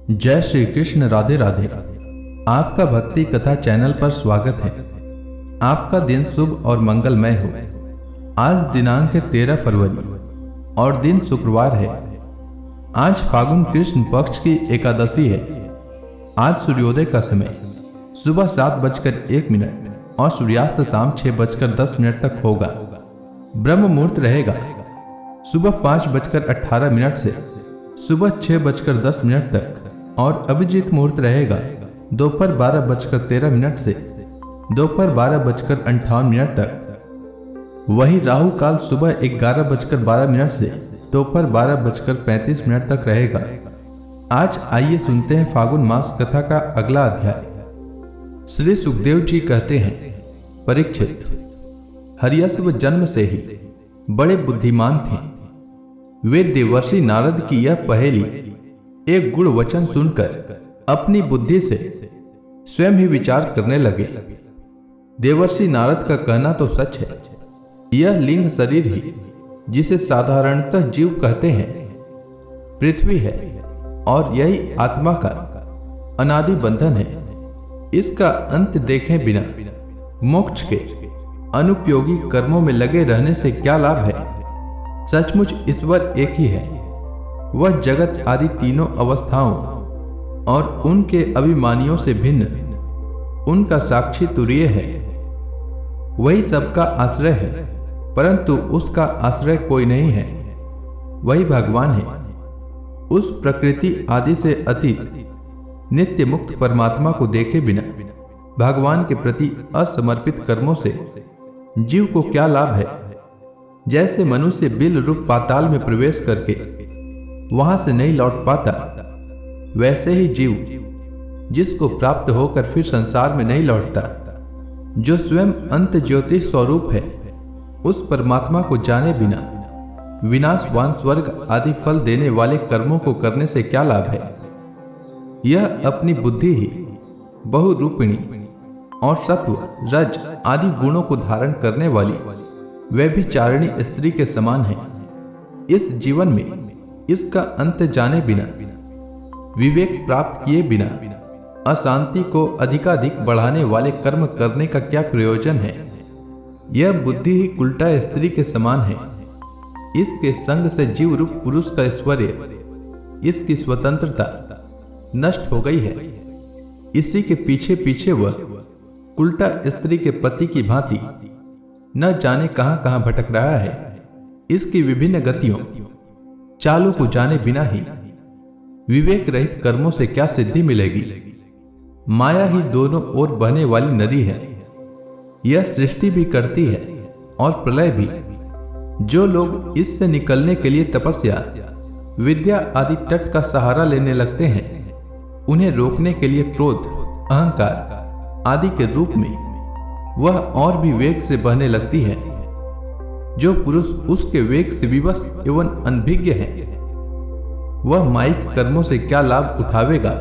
जय श्री कृष्ण। राधे राधे। आपका भक्ति कथा चैनल पर स्वागत है। आपका दिन शुभ और मंगलमय हो। आज दिनांक है 13 फरवरी और दिन शुक्रवार है। आज फागुन कृष्ण पक्ष की एकादशी है। आज सूर्योदय का समय सुबह 7:01 और सूर्यास्त शाम 6:10 तक होगा। ब्रह्म मुहूर्त रहेगा सुबह 5:18 से सुबह 6:10 तक और अभिजीत मुहूर्त रहेगा दोपहर 12:13 से दोपहर 12:58 तक। वही राहु काल सुबह 11:12 से दोपहर 12:35 तक रहेगा। आज आइए सुनते हैं फागुन मास कथा का अगला अध्याय। श्री सुखदेव जी कहते हैं, परीक्षित, हरियश्व जन्म से ही बड़े बुद्धिमान थे। वे देवर्षि नारद की यह पहेली एक गुण वचन सुनकर अपनी बुद्धि से स्वयं ही विचार करने लगे। देवर्षि नारद का कहना तो सच है। यह लिंग शरीर ही, जिसे साधारणतः जीव कहते हैं, पृथ्वी है और यही आत्मा का अनादि बंधन है। इसका अंत देखे बिना मोक्ष के अनुपयोगी कर्मों में लगे रहने से क्या लाभ है। सचमुच ईश्वर एक ही है। वह जगत आदि तीनों अवस्थाओं और उनके अभिमानियों से भिन्न उनका साक्षी तुरीय है। वही सबका आश्रय है, परंतु उसका आश्रय कोई नहीं है। वही भगवान है। उस प्रकृति आदि से अतीत नित्य मुक्त परमात्मा को देखे बिना भगवान के प्रति असमर्पित कर्मों से जीव को क्या लाभ है। जैसे मनुष्य बिल रूप पाताल में प्रवेश करके वहां से नहीं लौट पाता, वैसे ही जीव जिसको प्राप्त होकर फिर संसार में नहीं लौटता, जो स्वयं अंत ज्योति स्वरूप है, उस परमात्मा को जाने बिना विनाशवान स्वर्ग आदि फल देने वाले कर्मों को करने से क्या लाभ है। यह अपनी बुद्धि ही बहुरूपिणी और सत्व रज आदि गुणों को धारण करने वाली व्यभिचारिणी स्त्री के समान है। इस जीवन में इसका अंत जाने बिना, विवेक प्राप्त किए बिना अशांति को अधिकाधिक बढ़ाने वाले कर्म करने का क्या प्रयोजन है। यह बुद्धि ही उल्टा स्त्री के समान है। इसके संग से जीव रूप पुरुष का ऐश्वर्य, इसकी स्वतंत्रता नष्ट हो गई है। इसी के पीछे पीछे वह उल्टा स्त्री के पति की भांति न जाने कहां कहां भटक रहा है। इसकी विभिन्न गतियों चालों को जाने बिना ही विवेक रहित कर्मों से क्या सिद्धि मिलेगी। माया ही दोनों ओर बहने वाली नदी है। यह सृष्टि भी करती है और प्रलय भी। जो लोग इससे निकलने के लिए तपस्या, विद्या आदि तट का सहारा लेने लगते हैं, उन्हें रोकने के लिए क्रोध, अहंकार आदि के रूप में वह और भी वेग से बहने लगती है। जो पुरुष उसके वेग से विवश एवं अनभिज्ञ है, वह माइक कर्मों से क्या लाभ उठावेगा।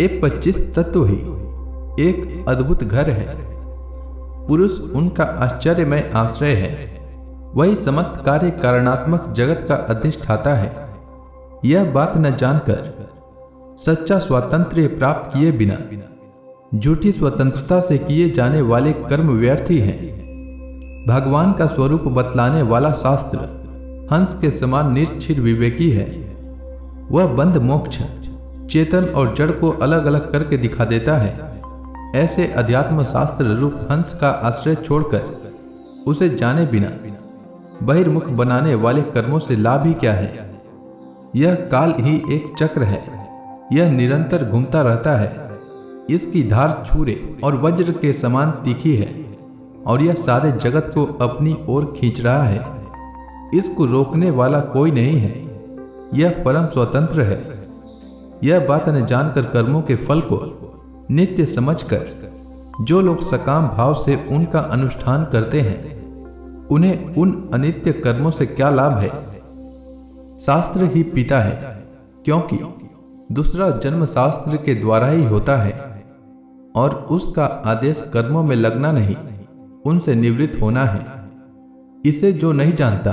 ये 25 तत्व ही एक अद्भुत घर है। पुरुष उनका आश्चर्यमय आश्रय है। वही समस्त कार्य कारणात्मक जगत का अधिष्ठाता है। यह बात न जानकर सच्चा स्वातंत्र्य प्राप्त किए बिना झूठी स्वतंत्रता से किए जाने वाले कर्म व्यर्थ ही हैं। भगवान का स्वरूप बतलाने वाला शास्त्र हंस के समान निर्छिर विवेकी है। वह बंध मोक्ष, चेतन और जड़ को अलग अलग करके दिखा देता है। ऐसे अध्यात्म शास्त्र रूप हंस का आश्रय छोड़कर उसे जाने बिना बहिर्मुख बनाने वाले कर्मों से लाभ ही क्या है। यह काल ही एक चक्र है। यह निरंतर घूमता रहता है। इसकी धार छुरे और वज्र के समान तीखी है और यह सारे जगत को अपनी ओर खींच रहा है। इसको रोकने वाला कोई नहीं है। यह परम स्वतंत्र है। यह बात न जानकर कर्मों के फल को नित्य समझकर जो लोग सकाम भाव से उनका अनुष्ठान करते हैं, उन्हें उन अनित्य कर्मों से क्या लाभ है। शास्त्र ही पिता है, क्योंकि दूसरा जन्म शास्त्र के द्वारा ही होता है और उसका आदेश कर्मों में लगना नहीं, उनसे निवृत्त होना है। इसे जो नहीं जानता,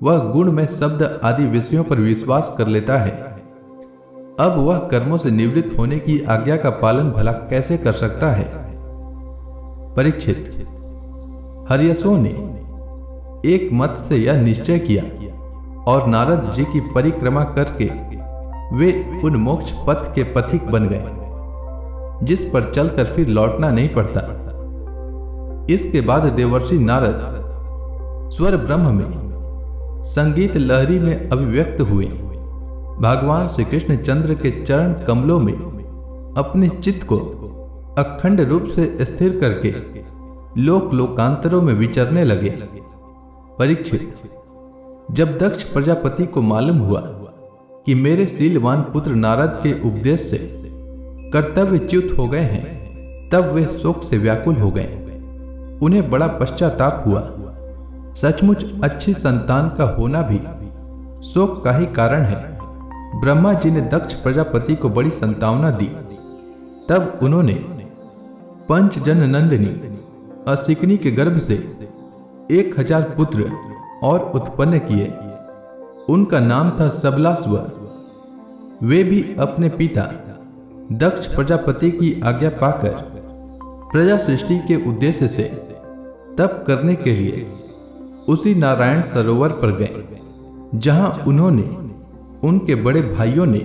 वह गुण में शब्द आदि विषयों पर विश्वास कर लेता है। अब वह कर्मों से निवृत्त होने की आज्ञा का पालन भला कैसे कर सकता है? परीक्षित, हर्यशों ने एक मत से यह निश्चय किया और नारद जी की परिक्रमा करके वे उन मोक्ष पथ के पथिक बन गए, जिस पर चलकर फिर लौटना नहीं पड़ता। इसके बाद देवर्षि नारद स्वर ब्रह्म में संगीत लहरी में अभिव्यक्त हुए। भगवान श्री कृष्ण चंद्र के चरण कमलों में अपने चित्त को अखंड रूप से स्थिर करके लोक लोकांतरों में विचरने लगे। परीक्षित, जब दक्ष प्रजापति को मालूम हुआ कि मेरे शीलवान पुत्र नारद के उपदेश से कर्तव्यच्युत हो गए हैं, तब वे शोक से व्याकुल हो गए। उन्हें बड़ा पश्चाताप हुआ। सचमुच अच्छी संतान का होना भी शोक का ही कारण है। ब्रह्मा जी ने दक्ष प्रजापति को बड़ी संतावना दी। तब उन्होंने पंचजन नंदिनी असिकनी के गर्भ से 1000 पुत्र और उत्पन्न किए। उनका नाम था सबलास्व। वे भी अपने पिता दक्ष प्रजापति की आज्ञा पाकर प्रजा सृष्टि के उद्देश्य से तप करने के लिए उसी नारायण सरोवर पर गए, जहां उन्होंने उनके बड़े भाइयों ने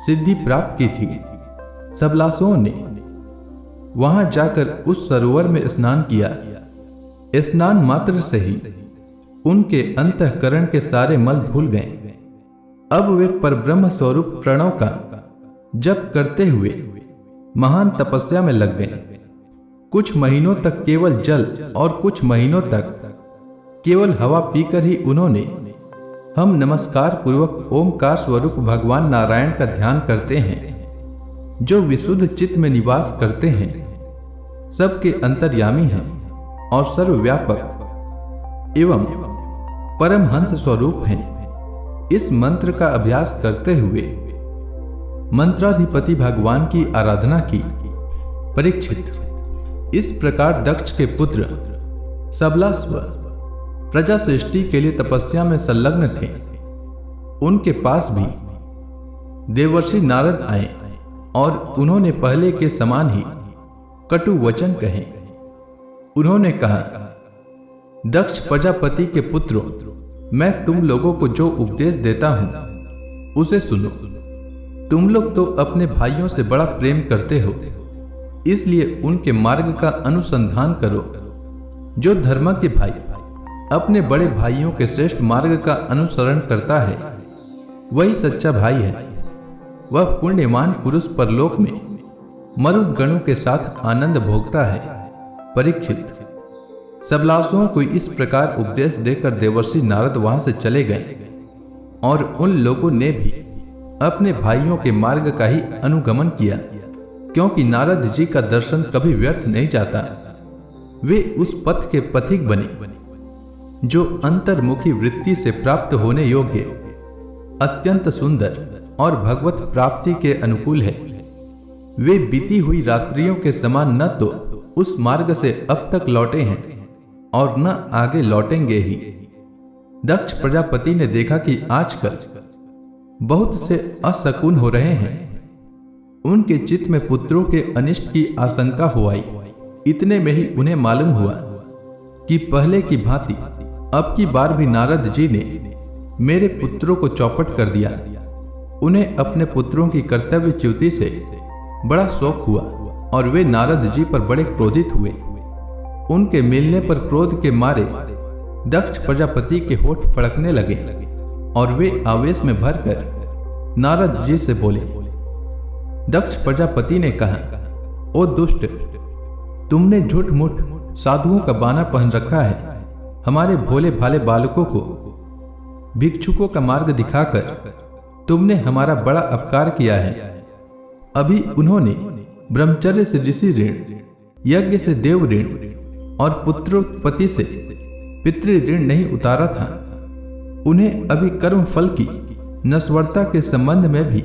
सिद्धि प्राप्त की थी। सबलासुओं ने वहां जाकर उस सरोवर में स्नान किया। स्नान मात्र से ही उनके अंतःकरण के सारे मल धुल गए। अब वे परब्रह्म स्वरूप प्रणव का जप करते हुए महान तपस्या में लग गए। कुछ महीनों तक केवल जल और कुछ महीनों तक केवल हवा पीकर ही उन्होंने हम नमस्कार पूर्वक ओमकार स्वरूप भगवान नारायण का ध्यान करते हैं, जो विशुद्ध चित्त में निवास करते हैं, सबके अंतर्यामी हैं और सर्वव्यापक एवं परमहंस स्वरूप हैं। इस मंत्र का अभ्यास करते हुए मंत्राधिपति भगवान की आराधना की। परीक्षित, इस प्रकार दक्ष के पुत्र सबलास्व प्रजा सृष्टि के लिए तपस्या में संलग्न थे। उनके पास भी देवर्षि नारद आए और उन्होंने पहले के समान ही कटु वचन कहे। उन्होंने कहा, दक्ष प्रजापति के पुत्रों, मैं तुम लोगों को जो उपदेश देता हूं उसे सुनो। तुम लोग तो अपने भाइयों से बड़ा प्रेम करते हो, इसलिए उनके मार्ग का अनुसंधान करो। जो धर्म के भाई अपने बड़े भाइयों के श्रेष्ठ मार्ग का अनुसरण करता है, वही सच्चा भाई है। वह पुण्यवान पुरुष परलोक में मरुद गणों के साथ आनंद भोगता है। परीक्षित, सबलासुओं को इस प्रकार उपदेश देकर देवर्षि नारद वहां से चले गए और उन लोगों ने भी अपने भाइयों के मार्ग का ही अनुगमन किया, क्योंकि नारद जी का दर्शन कभी व्यर्थ नहीं जाता। वे उस पथ के पथिक बने जो अंतर्मुखी वृत्ति से प्राप्त होने योग्य, अत्यंत सुंदर और भगवत प्राप्ति के अनुकूल है। वे बीती हुई रात्रियों के समान न तो उस मार्ग से अब तक लौटे हैं और न आगे लौटेंगे ही। दक्ष प्रजापति ने देखा कि आजकल बहुत से असकुन हो रहे हैं। उनके चित्त में पुत्रों के अनिष्ट की आशंका हो आई। इतने में ही उन्हें मालूम हुआ कि पहले की भांति अब की बार भी नारद जी ने मेरे पुत्रों को चौपट कर दिया। उन्हें अपने पुत्रों की कर्तव्यच्युति से बड़ा शौक हुआ और वे नारद जी पर बड़े क्रोधित हुए। उनके मिलने पर क्रोध के मारे दक्ष प्रजापति के होठ फड़कने लगे और वे आवेश में भरकर नारद जी से बोले। दक्ष प्रजापति ने कहा, ओ दुष्ट, तुमने झूठ मूठ साधुओं का बाना पहन रखा है। हमारे भोले भाले बालकों को भिक्षुकों का मार्ग दिखाकर तुमने हमारा बड़ा अपकार किया है। अभी उन्होंने ब्रह्मचर्य से ऋषि ऋण, यज्ञ से देव ऋण और पुत्रोत्पत्ति से पितृ ऋण नहीं उतारा था। उन्हें अभी कर्म फल की नश्वरता के संबंध में भी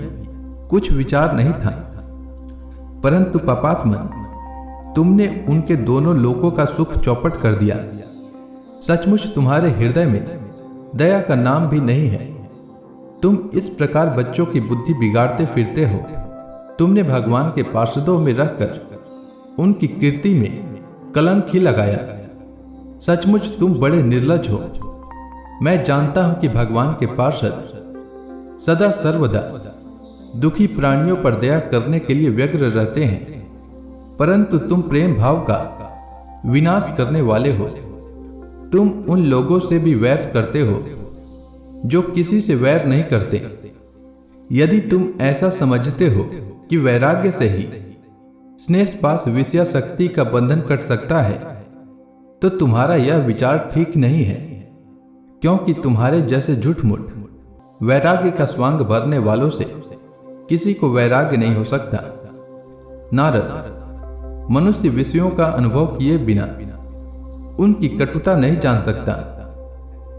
कुछ विचार नहीं था। परंतु पापात्मन, तुमने उनके दोनों लोकों का सुख चौपट कर दिया। सचमुच तुम्हारे हृदय में दया का नाम भी नहीं है। तुम इस प्रकार बच्चों की बुद्धि बिगाड़ते फिरते हो। तुमने भगवान के पार्षदों में रहकर उनकी कीर्ति में कलंक ही लगाया। सचमुच तुम बड़े निर्लज हो। मैं जानता हूं कि भगवान के पार्षद सदा सर्वदा दुखी प्राणियों पर दया करने के लिए व्यग्र रहते हैं, परंतु तुम प्रेम भाव का विनाश करने वाले हो। तुम उन लोगों से भी वैर करते हो जो किसी से वैर नहीं करते। यदि तुम ऐसा समझते हो कि वैराग्य से ही स्नेहपाश विषयाशक्ति का बंधन कट सकता है, तो तुम्हारा यह विचार ठीक नहीं है, क्योंकि तुम्हारे जैसे झूठमूठ वैराग्य का स्वांग भरने वालों से किसी को वैराग्य नहीं हो सकता। नारद, मनुष्य विषयों का अनुभव किए बिना उनकी कटुता नहीं जान सकता,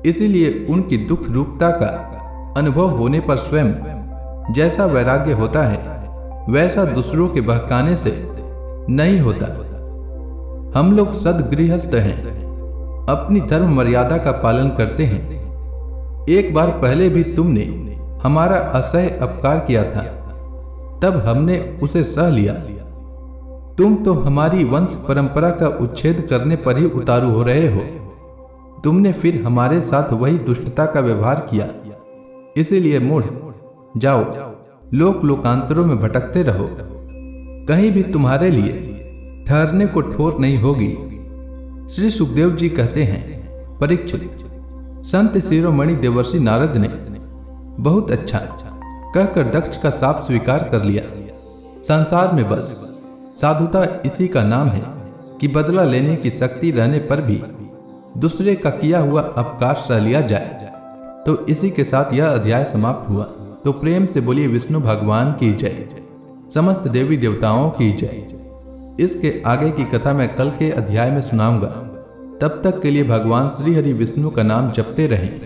इसीलिए उनकी दुख रूपता का अनुभव होने पर स्वयं जैसा वैराग्य होता है वैसा दूसरों के बहकाने से नहीं होता। हम लोग सद्गृहस्थ हैं, अपनी धर्म मर्यादा का पालन करते हैं। एक बार पहले भी तुमने हमारा असह्य अपकार किया था, तब हमने उसे सह लिया। तुम तो हमारी वंश परंपरा का उच्छेद करने पर ही उतारू हो रहे हो। तुमने फिर हमारे साथ वही दुष्टता का व्यवहार किया। इसीलिए मूढ़, जाओ लोक लोकांतरों में भटकते रहो, कहीं भी तुम्हारे लिए ठहरने को ठोर नहीं होगी। श्री सुखदेव जी कहते हैं, परीक्षित, संत शिरोमणि देवर्षि नारद ने बहुत अच्छा कहकर दक्ष का शाप स्वीकार कर लिया। संसार में बस साधुता इसी का नाम है कि बदला लेने की शक्ति रहने पर भी दूसरे का किया हुआ अपकार सह लिया जाए। तो इसी के साथ यह अध्याय समाप्त हुआ। तो प्रेम से बोलिए विष्णु भगवान की जय, समस्त देवी देवताओं की जय। इसके आगे की कथा मैं कल के अध्याय में सुनाऊंगा। तब तक के लिए भगवान श्री हरि विष्णु का नाम जपते रहें।